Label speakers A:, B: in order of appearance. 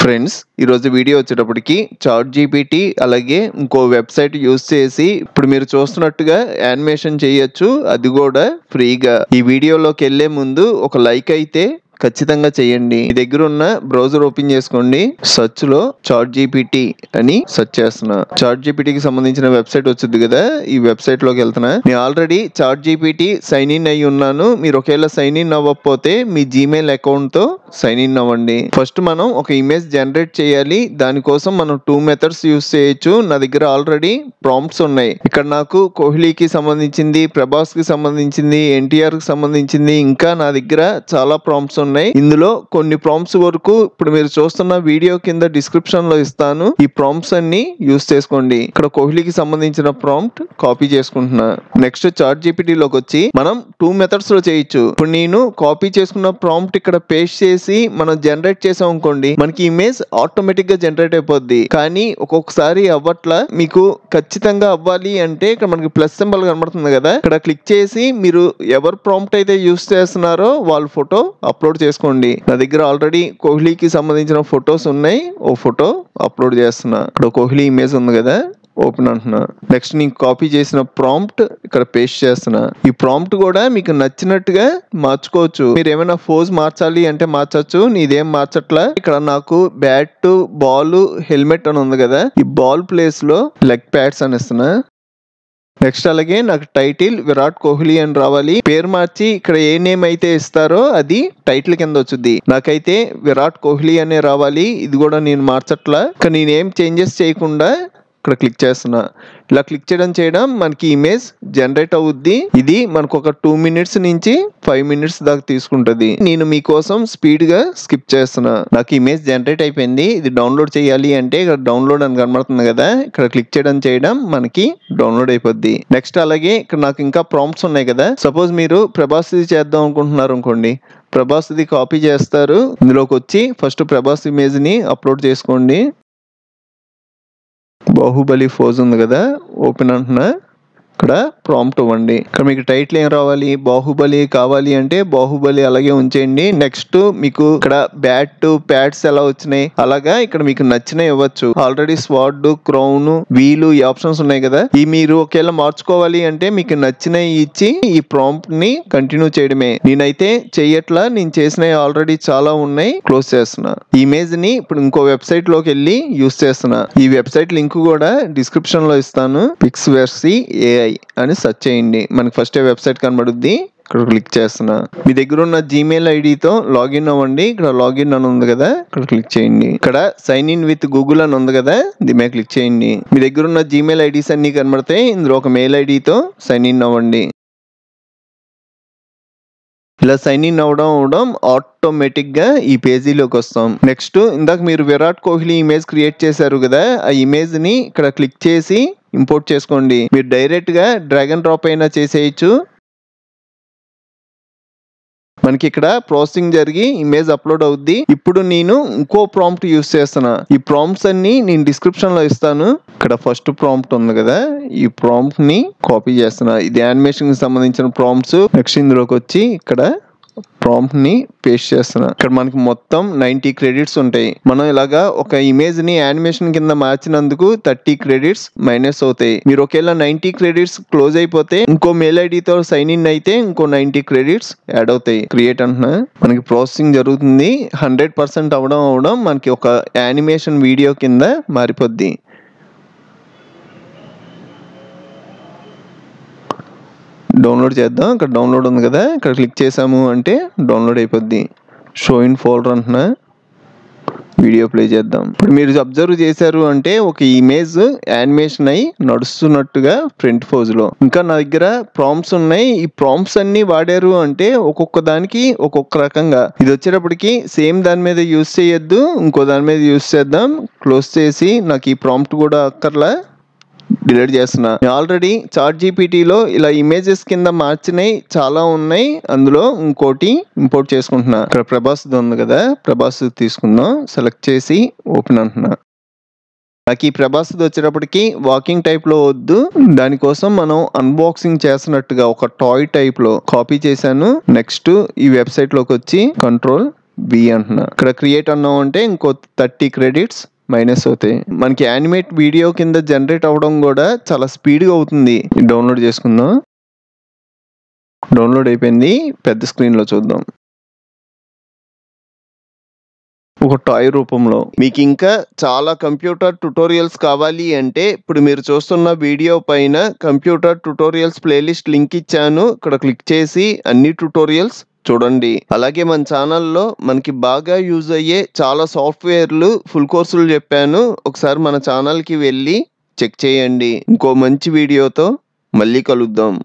A: Friends, ఈరోజు video వచ్చేటప్పటికి chat GPT అలాగే ఇంకో వెబ్సైట్ యూస్ చేసి ఇప్పుడు మీరు చూస్తున్నట్టుగా యానిమేషన్ చేయొచ్చు, అది కూడా ఫ్రీగా. ఈ వీడియోలోకి వెళ్ళే ముందు ఒక లైక్ అయితే ఖచ్చితంగా చేయండి. మీ దగ్గర ఉన్న బ్రౌజర్ ఓపెన్ చేసుకోండి. సర్చ్ లో చాట్ జీపీటీ అని సెర్చ్ చేస్తున్నా. చాట్ జీపీటీకి సంబంధించిన వెబ్సైట్ వచ్చింది కదా, ఈ వెబ్సైట్ లోకి వెళ్తున్నా. నేను already chat GPT sign in అయి ఉన్నాను. మీరు ఒకవేళ సైన్ ఇన్ అవ్వకపోతే మీ జీమెయిల్ అకౌంట్ తో సైన్ ఇన్ అవ్వండి. ఫస్ట్ మనం ఒక ఇమేజ్ జనరేట్ చేయాలి. దానికోసం మనం 2 మెథడ్స్ యూస్ చేయొచ్చు. నా దగ్గర ఆల్రెడీ ప్రాంప్ట్స్ ఉన్నాయి. ఇక్కడ నాకు కోహ్లీకి సంబంధించింది, ప్రభాస్ కి సంబంధించింది, ఎన్టీఆర్ కి సంబంధించింది, ఇంకా నా దగ్గర చాలా ప్రాంప్ట్స్ ఉన్నాయి. ఇందులో కొన్ని ప్రాంప్ట్స్ వరకు ఇప్పుడు మీరు చూస్తున్న వీడియో కింద డిస్క్రిప్షన్ లో ఇస్తాను. ఈ ప్రాంప్ట్స్ అన్ని యూస్ చేసుకోండి. ఇక్కడ కోహ్లీకి సంబంధించిన ప్రాంప్ట్ కాపీ చేసుకుంటున్నా. నెక్స్ట్ చాట్ జీపీటీ లోకి వచ్చి మనం 2 మెథడ్స్ లో చేయొచ్చు. ఇప్పుడు నేను కాపీ చేసుకున్న ప్రాంప్ట్ ఇక్కడ పేస్ట్ చేసి మనం జనరేట్ చేసాం అనుకోండి, మనకి ఇమేజ్ ఆటోమేటిక్ గా జనరేట్ అయిపోద్ది. కానీ ఒక్కొక్కసారి అవ్వట్లా. మీకు ఖచ్చితంగా అవ్వాలి అంటే ఇక్కడ మనకి ప్లస్ సింబల్ కనబడుతుంది కదా, ఇక్కడ క్లిక్ చేసి మీరు ఎవరు ప్రాంప్ట్ అయితే యూస్ చేస్తున్నారో వాళ్ళ ఫోటో అప్లోడ్ చేసుకోండి. నా దగ్గర ఆల్రెడీ కోహ్లీకి సంబంధించిన ఫొటోస్ ఉన్నాయి. ఓ ఫోటో అప్లోడ్ చేస్తున్నా. ఇక్కడ కోహ్లీ ఇమేజ్ ఉంది కదా, ఓపెన్ అంటున్నా. నెక్స్ట్ నేను కాపీ చేసిన ప్రాంప్ట్ ఇక్కడ పేస్ట్ చేస్తున్నా. ఈ ప్రాంప్ట్ కూడా మీకు నచ్చినట్టుగా మార్చుకోవచ్చు. మీరు ఏమైనా పోజ్ మార్చాలి అంటే మార్చచ్చు. నీదేం మార్చట్లా. ఇక్కడ నాకు బ్యాట్, బాల్, హెల్మెట్ అని ఉంది కదా, ఈ బాల్ ప్లేస్ లో లెగ్ ప్యాడ్స్ అని ఇస్తున్నా. నెక్స్ట్ అలాగే నాకు టైటిల్ విరాట్ కోహ్లీ అని రావాలి. పేరు మార్చి ఇక్కడ ఏ నేమ్ అయితే ఇస్తారో అది టైటిల్ కింద వచ్చుద్ది. నాకైతే విరాట్ కోహ్లీ అనే రావాలి. ఇది కూడా నేను మార్చట్లా. ఇక్కడ నేనేం చేంజెస్ చేయకుండా ఇక్కడ క్లిక్ చేస్తున్నా. ఇలా క్లిక్ చేయడం మనకి ఇమేజ్ జనరేట్ అవుద్ది. ఇది మనకు ఒక 2 మినిట్స్ నుంచి 5 మినిట్స్ దాకా తీసుకుంటది. నేను మీకోసం స్పీడ్ గా స్కిప్ చేస్తున్నా. నాకు ఇమేజ్ జనరేట్ అయిపోయింది. ఇది డౌన్లోడ్ చేయాలి అంటే ఇక్కడ డౌన్లోడ్ అని కనబడుతుంది కదా, ఇక్కడ క్లిక్ చేయడం మనకి డౌన్లోడ్ అయిపోద్ది. నెక్స్ట్ అలాగే ఇక్కడ నాకు ఇంకా ప్రాంప్ట్స్ ఉన్నాయి కదా. సపోజ్ మీరు ప్రభాస్ చేద్దాం అనుకుంటున్నారు అనుకోండి, ప్రభాస్ కాపీ చేస్తారు. ఇందులోకి వచ్చి ఫస్ట్ ప్రభాస్ ఇమేజ్ ని అప్లోడ్ చేసుకోండి. బాహుబలి ఫోజ్ ఉంది కదా, ఓపెన్ అంటున్నా. ఇక్కడ ప్రాంప్ట్ ఇవ్వండి. ఇక్కడ మీకు టైటిల్ ఏం రావాలి, బాహుబలి కావాలి అంటే బాహుబలి అలాగే ఉంచేయండి. నెక్స్ట్ మీకు ఇక్కడ బ్యాట్, ప్యాడ్స్ ఎలా వచ్చినాయి అలాగా ఇక్కడ మీకు నచ్చినవి ఇవ్వచ్చు. ఆల్రెడీ స్వార్డ్, క్రౌన్, వీలు ఈ ఆప్షన్స్ ఉన్నాయి కదా, ఈ మీరు ఒకవేళ మార్చుకోవాలి అంటే మీకు నచ్చినవి ఇచ్చి ఈ ప్రాంప్ట్ ని కంటిన్యూ చేయడమే. నేనైతే చెయ్యట్లా, నేను చేసినవి ఆల్రెడీ చాలా ఉన్నాయి. క్లోజ్ చేస్తున్నా. ఈ ఇమేజ్ ని ఇప్పుడు ఇంకో వెబ్సైట్ లోకి వెళ్ళి యూస్ చేస్తున్నా. ఈ వెబ్సైట్ లింక్ కూడా డిస్క్రిప్షన్ లో ఇస్తాను. పిక్స్వర్సీ AI అని సెర్చ్ చేయండి. మనకి ఫస్ట్ వెబ్సైట్ కనబడుద్ది. ఇక్కడ క్లిక్ చేస్తున్నా. మీ దగ్గర ఉన్న జీమెయిల్ ఐడితో లాగిన్ అవ్వండి. ఇక్కడ లాగిన్ అని ఉంది కదా, ఇక్కడ క్లిక్ చేయండి. ఇక్కడ సైన్ ఇన్ విత్ గూగుల్ అని ఉంది కదా, దీని మీద క్లిక్ చేయండి. మీ దగ్గర ఉన్న జీమెయిల్ ఐడీస్ అన్ని కనబడతాయి. ఇందులో ఒక మెయిల్ ఐడితో సైన్ ఇన్ అవ్వండి. ఇలా సైన్ ఇన్ అవడం ఆటోమేటిక్ గా ఈ పేజీలోకి వస్తాం. నెక్స్ట్ ఇందాక మీరు విరాట్ కోహ్లీ ఇమేజ్ క్రియేట్ చేశారు కదా, ఆ ఇమేజ్ ని ఇక్కడ క్లిక్ చేసి ఇంపోర్ట్ చేసుకోండి. మీరు డైరెక్ట్ గా డ్రాగ్ అండ్ డ్రాప్ అయినా చేసేయచ్చు. మనకి ఇక్కడ ప్రాసెసింగ్ జరిగి ఇమేజ్ అప్లోడ్ అవుద్ది. ఇప్పుడు నేను ఇంకో ప్రాంప్ట్ యూస్ చేస్తున్నా. ఈ ప్రాంప్ట్స్ అన్ని నేను డిస్క్రిప్షన్ లో ఇస్తాను. ఇక్కడ ఫస్ట్ ప్రాంప్ట్ ఉంది కదా, ఈ ప్రాంప్ట్ ని కాపీ చేస్తున్నా. ఇది యానిమేషన్ కి సంబంధించిన ప్రాంప్ట్స్. నెక్స్ట్ ఇందులోకి వచ్చి ఇక్కడ ప్రాంప్ట్ ని పేస్ట్ చేస్తున్నా. ఇక్కడ మనకి మొత్తం 90 క్రెడిట్స్ ఉంటాయి. మనం ఇలాగా ఒక ఇమేజ్ ని యానిమేషన్ కింద మార్చినందుకు 30 క్రెడిట్స్ మైనస్ అవుతాయి. మీరు ఒకవేళ 90 క్రెడిట్స్ క్లోజ్ అయిపోతే ఇంకో మెయిల్ ఐడితో సైన్ ఇన్ అయితే ఇంకో 90 క్రెడిట్స్ యాడ్ అవుతాయి. క్రియేట్ అంటున్నా. మనకి ప్రాసెసింగ్ జరుగుతుంది. 100% అవడం మనకి ఒక యానిమేషన్ వీడియో కింద మారిపోద్ది. డౌన్లోడ్ చేద్దాం. ఇక్కడ డౌన్లోడ్ ఉంది కదా, ఇక్కడ క్లిక్ చేసాము అంటే డౌన్లోడ్ అయిపోద్ది. షో ఇన్ ఫోల్డర్ అంటున్నా. వీడియో ప్లే చేద్దాం. ఇప్పుడు మీరు అబ్జర్వ్ చేశారు అంటే ఒక ఇమేజ్ యానిమేషన్ అయి నడుస్తున్నట్టుగా ఫ్రంట్ పోజ్ లో. ఇంకా నా దగ్గర ప్రాంప్ట్స్ ఉన్నాయి. ఈ ప్రాంప్ట్స్ అన్ని వాడారు అంటే ఒక్కొక్క దానికి ఒక్కొక్క రకంగా. ఇది వచ్చేటప్పటికి సేమ్ దాని మీద యూస్ చేయొద్దు, ఇంకో దాని మీద యూస్ చేద్దాం. క్లోజ్ చేసి నాకు ఈ ప్రాంప్ట్ కూడా అక్కర్లా, డిలీట్ చేస్తున్నా. ఆల్రెడీ చాట్ జీపీటీలో ఇలా ఇమేజెస్ కింద మార్చినవి చాలా ఉన్నాయి. అందులో ఇంకోటి ఇంపోర్ట్ చేసుకుంటున్నా. ఇక్కడ ప్రభాస్ ఉంది కదా, ప్రభాస్ తీసుకుందాం. సెలెక్ట్ చేసి ఓపెన్ అంటున్నా. నాకు ఈ ప్రభాస్ వచ్చేటప్పటికి వాకింగ్ టైప్ లో వద్దు. దానికోసం మనం అన్బాక్సింగ్ చేస్తున్నట్టుగా ఒక టాయ్ టైప్ లో కాపీ చేశాను. నెక్స్ట్ ఈ వెబ్సైట్ లోకి వచ్చి కంట్రోల్ వి అంటున్నా. ఇక్కడ క్రియేట్ అన్నాం అంటే ఇంకో 30 క్రెడిట్స్ మైనస్ అవుతాయి. మనకి యానిమేట్ వీడియో కింద జనరేట్ అవ్వడం కూడా చాలా స్పీడ్గా అవుతుంది. డౌన్లోడ్ చేసుకుందాం. డౌన్లోడ్ అయిపోయింది. పెద్ద స్క్రీన్లో చూద్దాం. ఒక టాయ్ రూపంలో. మీకు ఇంకా చాలా కంప్యూటర్ ట్యుటోరియల్స్ కావాలి అంటే ఇప్పుడు మీరు చూస్తున్న వీడియో పైన కంప్యూటర్ ట్యుటోరియల్స్ ప్లేలిస్ట్ లింక్ ఇచ్చాను. ఇక్కడ క్లిక్ చేసి అన్ని ట్యుటోరియల్స్ చూడండి. అలాగే మన ఛానల్లో మనకి బాగా యూజ్ అయ్యే చాలా సాఫ్ట్వేర్లు ఫుల్ కోర్సులు చెప్పాను. ఒకసారి మన ఛానల్కి వెళ్ళి చెక్ చేయండి. ఇంకో మంచి వీడియోతో మళ్ళీ కలుద్దాం.